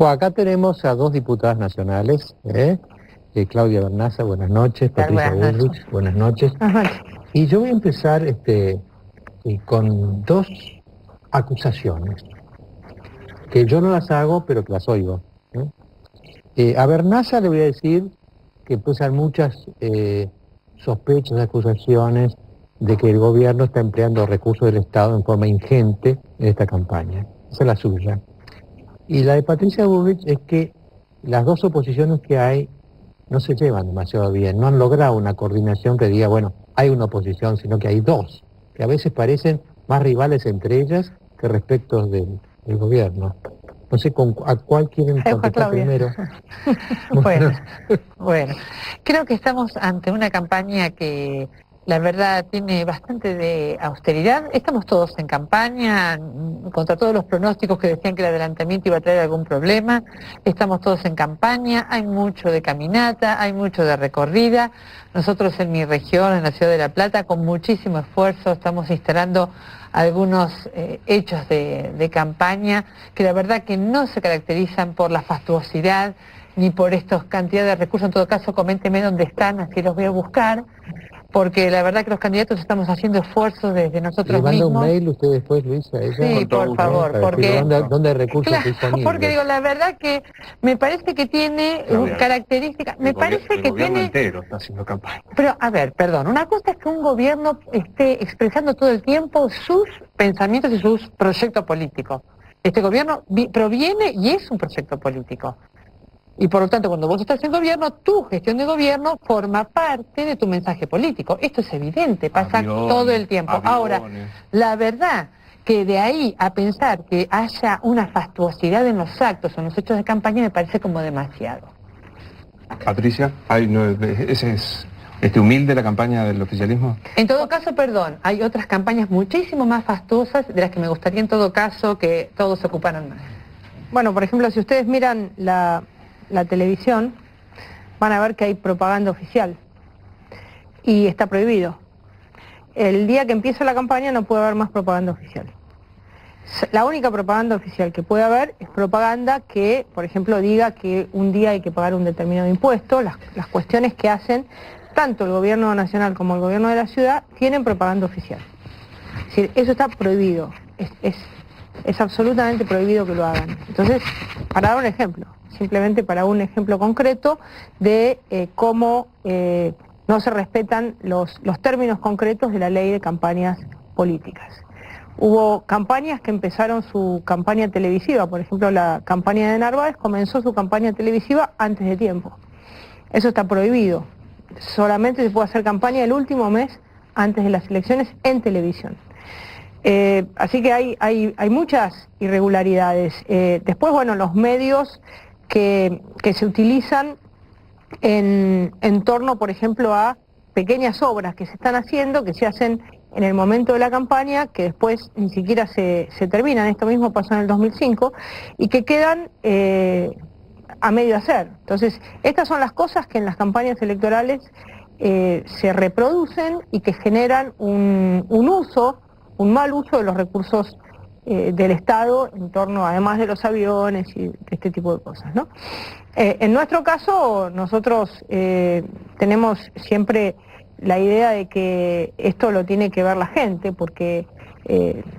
Bueno, acá tenemos a dos diputadas nacionales, Claudia Bernaza, buenas noches, Patricia Bullrich, buenas noches. Y yo voy a empezar con dos acusaciones, que yo no las hago, pero que las oigo. A Bernaza le voy a decir que pesan muchas sospechas, acusaciones de que el gobierno está empleando recursos del Estado en forma ingente en esta campaña. Esa es la suya. Y la de Patricia Bullrich es que las dos oposiciones que hay no se llevan demasiado bien, no han logrado una coordinación que diga, bueno, hay una oposición, sino que hay dos, que a veces parecen más rivales entre ellas que respecto del gobierno. No sé a cuál quieren contestar primero. Bueno, creo que estamos ante una campaña que la verdad tiene bastante de austeridad. Estamos todos en campaña, contra todos los pronósticos que decían que el adelantamiento iba a traer algún problema. Estamos todos en campaña, hay mucho de caminata, hay mucho de recorrida. Nosotros en mi región, en la ciudad de La Plata, con muchísimo esfuerzo estamos instalando algunos hechos de campaña que la verdad que no se caracterizan por la fastuosidad ni por esta cantidad de recursos. En todo caso, coménteme dónde están, así los voy a buscar, porque la verdad que los candidatos estamos haciendo esfuerzos desde nosotros mismos. ¿Le manda un mail usted después, Luisa, a ella? Sí, por favor, porque... ¿Dónde hay recursos disponibles? Porque digo, la verdad que me parece que tiene características... Me parece que tiene... El gobierno entero está haciendo campaña. Pero, a ver, perdón, una cosa es que un gobierno esté expresando todo el tiempo sus pensamientos y sus proyectos políticos. Este gobierno proviene y es un proyecto político. Y por lo tanto, cuando vos estás en gobierno, tu gestión de gobierno forma parte de tu mensaje político. Esto es evidente, pasa todo el tiempo. Ahora, la verdad que de ahí a pensar que haya una fastuosidad en los actos o en los hechos de campaña me parece como demasiado. Patricia, ¿ese es humilde la campaña del oficialismo? En todo caso, perdón, hay otras campañas muchísimo más fastuosas de las que me gustaría en todo caso que todos se ocuparan más. Bueno, por ejemplo, si ustedes miran la televisión, van a ver que hay propaganda oficial y está prohibido. El día que empieza la campaña no puede haber más propaganda oficial. La única propaganda oficial que puede haber es propaganda que, por ejemplo, diga que un día hay que pagar un determinado impuesto. Las cuestiones que hacen tanto el gobierno nacional como el gobierno de la ciudad tienen propaganda oficial. Es decir, eso está prohibido, es absolutamente prohibido que lo hagan. Entonces, para dar un ejemplo, simplemente para un ejemplo concreto de cómo no se respetan los términos concretos de la ley de campañas políticas. Hubo campañas que empezaron su campaña televisiva, por ejemplo la campaña de Narváez comenzó su campaña televisiva antes de tiempo. Eso está prohibido, solamente se puede hacer campaña el último mes antes de las elecciones en televisión. Así que hay muchas irregularidades. Después, bueno, los medios que se utilizan en torno, por ejemplo, a pequeñas obras que se están haciendo, que se hacen en el momento de la campaña, que después ni siquiera se terminan. Esto mismo pasó en el 2005, y que quedan a medio hacer. Entonces, estas son las cosas que en las campañas electorales se reproducen y que generan un mal uso de los recursos del Estado en torno, además de los aviones y de este tipo de cosas, ¿no? En nuestro caso, nosotros tenemos siempre la idea de que esto lo tiene que ver la gente, porque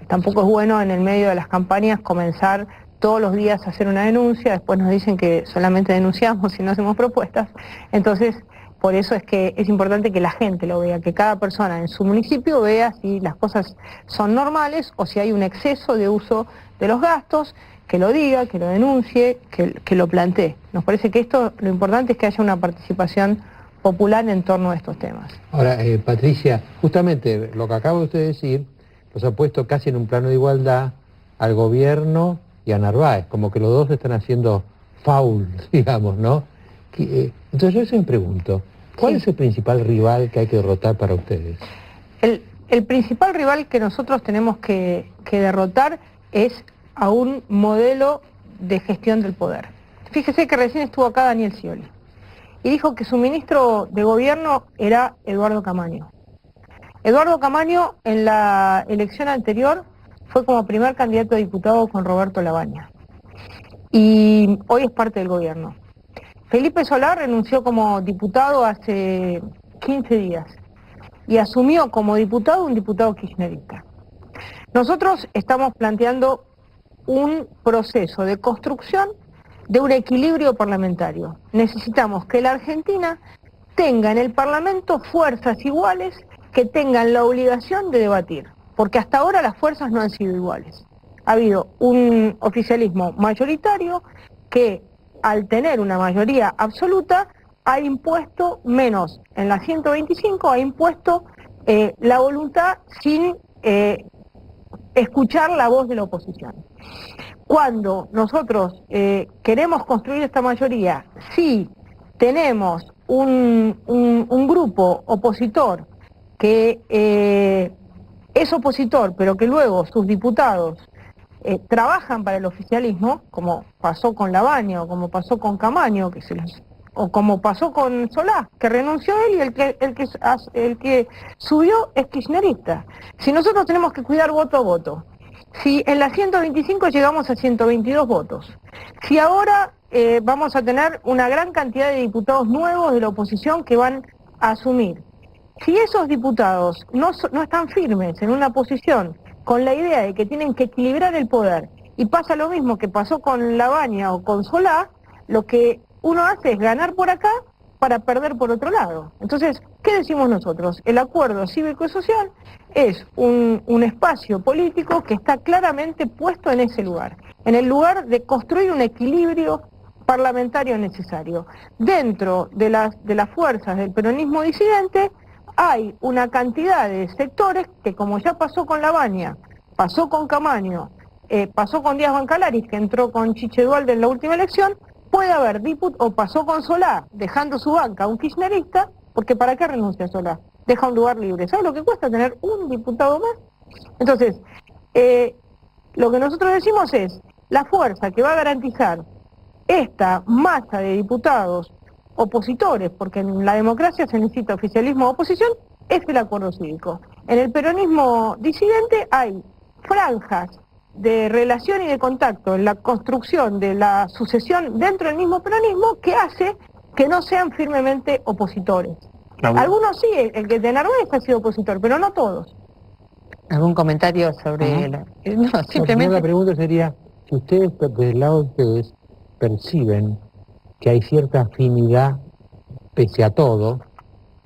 tampoco es bueno en el medio de las campañas comenzar todos los días a hacer una denuncia, después nos dicen que solamente denunciamos y no hacemos propuestas. Entonces, por eso es que es importante que la gente lo vea, que cada persona en su municipio vea si las cosas son normales o si hay un exceso de uso de los gastos, que lo diga, que lo denuncie, que lo plantee. Nos parece que lo importante es que haya una participación popular en torno a estos temas. Ahora, Patricia, justamente lo que acaba usted de decir, los ha puesto casi en un plano de igualdad al gobierno y a Narváez, como que los dos están haciendo foul, digamos, ¿no? Entonces yo me pregunto, ¿cuál es el principal rival que hay que derrotar para ustedes? El principal rival que nosotros tenemos que derrotar es a un modelo de gestión del poder. Fíjese que recién estuvo acá Daniel Scioli y dijo que su ministro de gobierno era Eduardo Camaño. Eduardo Camaño en la elección anterior fue como primer candidato a diputado con Roberto Labaña. y hoy es parte del gobierno. Felipe Solá renunció como diputado hace 15 días y asumió como diputado un diputado kirchnerista. Nosotros estamos planteando un proceso de construcción de un equilibrio parlamentario. Necesitamos que la Argentina tenga en el Parlamento fuerzas iguales que tengan la obligación de debatir, porque hasta ahora las fuerzas no han sido iguales. Ha habido un oficialismo mayoritario que, al tener una mayoría absoluta, ha impuesto menos. En la 125 ha impuesto la voluntad sin escuchar la voz de la oposición. Cuando nosotros queremos construir esta mayoría, si tenemos un grupo opositor que es opositor, pero que luego sus diputados trabajan para el oficialismo, como pasó con Labaña o como pasó con Camaño, o como pasó con Solá, que renunció él y el que subió es kirchnerista. Si nosotros tenemos que cuidar voto a voto, si en la 125 llegamos a 122 votos, si ahora vamos a tener una gran cantidad de diputados nuevos de la oposición que van a asumir, si esos diputados no están firmes en una posición con la idea de que tienen que equilibrar el poder, y pasa lo mismo que pasó con Labaña o con Solá, lo que uno hace es ganar por acá para perder por otro lado. Entonces, ¿qué decimos nosotros? El acuerdo cívico y social es un espacio político que está claramente puesto en ese lugar, en el lugar de construir un equilibrio parlamentario necesario. Dentro de las fuerzas del peronismo disidente hay una cantidad de sectores que, como ya pasó con Labaña, pasó con Camaño, pasó con Díaz Bancalaris, que entró con Chiche Duhalde en la última elección, puede haber o pasó con Solá, dejando su banca a un kirchnerista, porque ¿para qué renuncia Solá? Deja un lugar libre. ¿Sabe lo que cuesta tener un diputado más? Entonces, lo que nosotros decimos es, la fuerza que va a garantizar esta masa de diputados opositores, porque en la democracia se necesita oficialismo o oposición, es el acuerdo cívico. En el peronismo disidente hay franjas de relación y de contacto en la construcción de la sucesión dentro del mismo peronismo que hace que no sean firmemente opositores. Algunos sí, el que de Narváez ha sido opositor, pero no todos. ¿Algún comentario sobre No, simplemente... La pregunta sería, si ustedes, desde el lado de ustedes, perciben que hay cierta afinidad, pese a todo,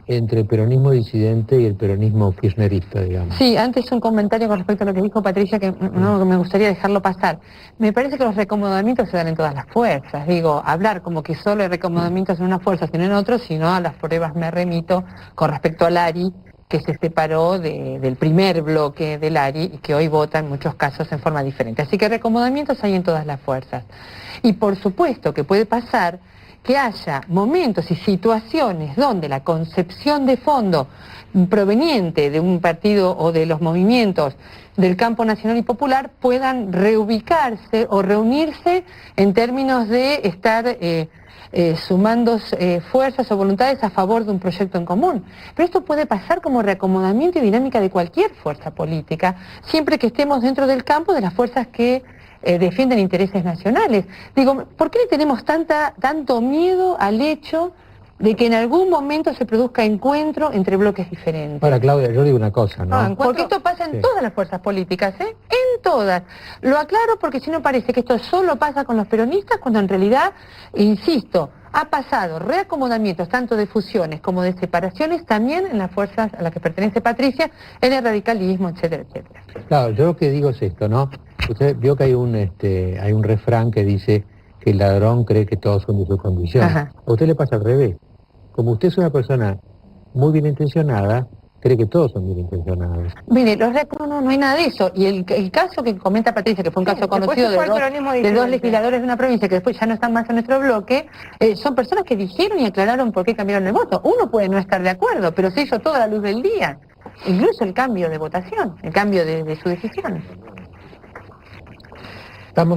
entre el peronismo disidente y el peronismo kirchnerista, digamos. Sí, antes un comentario con respecto a lo que dijo Patricia, que no me gustaría dejarlo pasar. Me parece que los recomodamientos se dan en todas las fuerzas. Digo, hablar como que solo hay recomodamientos en una fuerza, sino en otros, sino a las pruebas me remito con respecto al ARI, que se separó del primer bloque del ARI y que hoy vota en muchos casos en forma diferente. Así que recomodamientos hay en todas las fuerzas. Y por supuesto que puede pasar que haya momentos y situaciones donde la concepción de fondo proveniente de un partido o de los movimientos del campo nacional y popular puedan reubicarse o reunirse en términos de estar sumando fuerzas o voluntades a favor de un proyecto en común. Pero esto puede pasar como reacomodamiento y dinámica de cualquier fuerza política, siempre que estemos dentro del campo de las fuerzas que defienden intereses nacionales. Digo, ¿por qué le tenemos tanto miedo al hecho de que en algún momento se produzca encuentro entre bloques diferentes? Ahora, Claudia, yo digo una cosa, ¿no? Porque esto pasa en todas las fuerzas políticas, ¿eh? En todas. Lo aclaro porque si no parece que esto solo pasa con los peronistas, cuando en realidad, insisto, ha pasado reacomodamientos tanto de fusiones como de separaciones también en las fuerzas a las que pertenece Patricia, en el radicalismo, etcétera, etcétera. Claro, yo lo que digo es esto, ¿no? Usted vio que hay un refrán que dice que el ladrón cree que todos son de su condición. Ajá. A usted le pasa al revés. Como usted es una persona muy bien intencionada, cree que todos son bien intencionados. Mire, no hay nada de eso. Y el caso que comenta Patricia, que fue un caso conocido de dos legisladores de una provincia que después ya no están más en nuestro bloque, son personas que dijeron y aclararon por qué cambiaron el voto. Uno puede no estar de acuerdo, pero se hizo toda la luz del día. Incluso el cambio de votación, el cambio de su decisión.